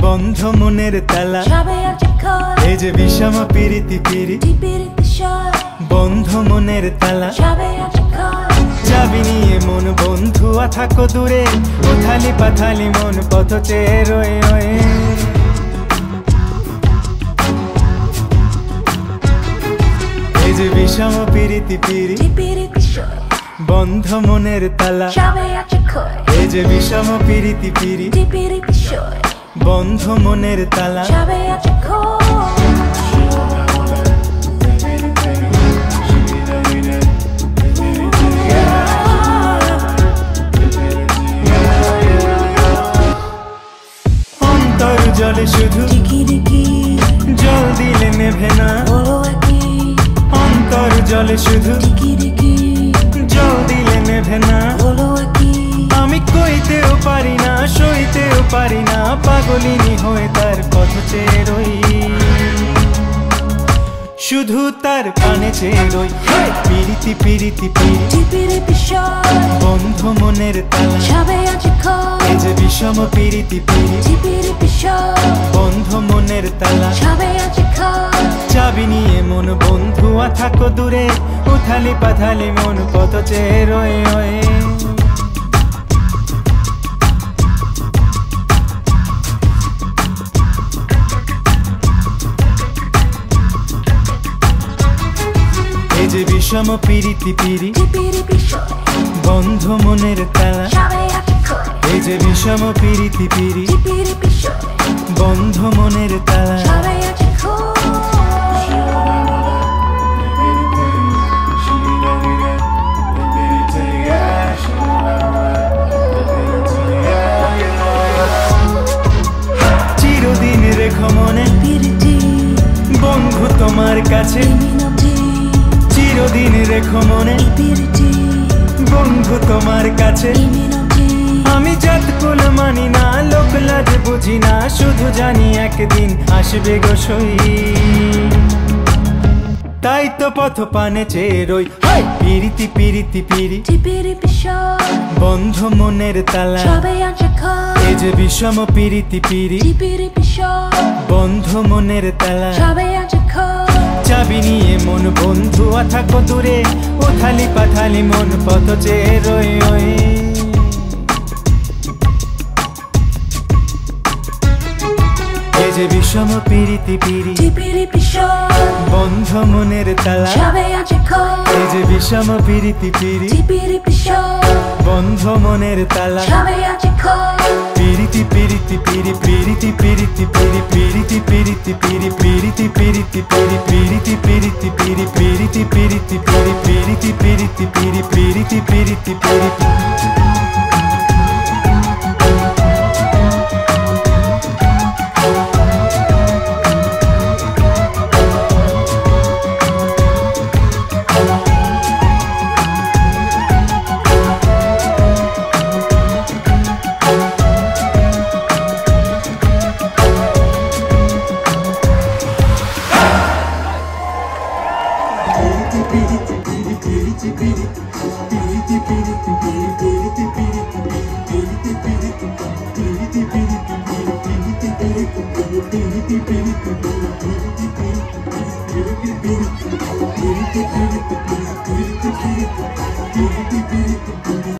বন্ধ মনের তালা এই যে বিষম পিরিতি পিরিতি বন্ধ মনের তালা চাবি নিয়ে মন বন্ধুয়া থাকো দূরে উথালি পাথালি মন পথ চেয়ে রয়ে রয়ে এই যে বিষম পিরিতি পিরিতি বন্ধ মনের তালা এই যে বিষম পিরিতি পিরিতি বন্ধ মনের তালা অন্তর জলে শুধু জল দিলে নেভে না অন্তর জলে শুধু জল দিলে নেভে না আমি কইতেও পারি না সইতেও পারি না পাগলিনী হয়ে তার পথ চেয়ে রই শুধু তার পানে চেয়ে রই পিরিতি পিরিতি পিরিতি বন্ধ মনের তালা এই যে বিষম পিরিতি পিরিতি বন্ধ মনের তালা চাবি নিয়ে মন বন্ধুয়া থাকো দূরে উথালি পাথালি মন পথ চেয়ে রয়ে রয়ে এই যে বিষম পিরিতি পিরিতি বন্ধ মনের তালা এই যে বিষম পিরিতি পিরিতি বন্ধ মনের তালা চিরদিন রেখো মনে বন্ধু তোমার কাছে চিরদিন রেখো মনে বন্ধু তোমার কাছে আমি জাত কুল মানি না লোক লাজ বুঝি না শুধু জানি একদিন আসবে গো সই তাই তো পথ পানে চেয়ে রই পিরিতি পিরিতি পিরিতি বন্ধ মনের তালা এই যে বিষম পিরিতি পিরিতি বন্ধ মনের তালা চাবি নিয়ে মন বন্ধুয়া থাকো দূরে উথালি পাথালি মন পথ চেয়ে রয়ে রয়ে এই যে বিষম পিরিতি পিরিতি বন্ধ মনের তালা এই যে বিষম পিরিতি পিরিতি বন্ধ মনের তালা পিরিতি পিরিতি পিরি পিরিতি পিরিতি পিরি পিরিতি পিরিতি পিরি পিরিতি পিরিতি পিরি পিরিতি পিরিতি পিরি পিরিতি পিরিতি পিরি পিরিতি পিরিতি পিরি পিরিতি পিরিতি পিরি Piri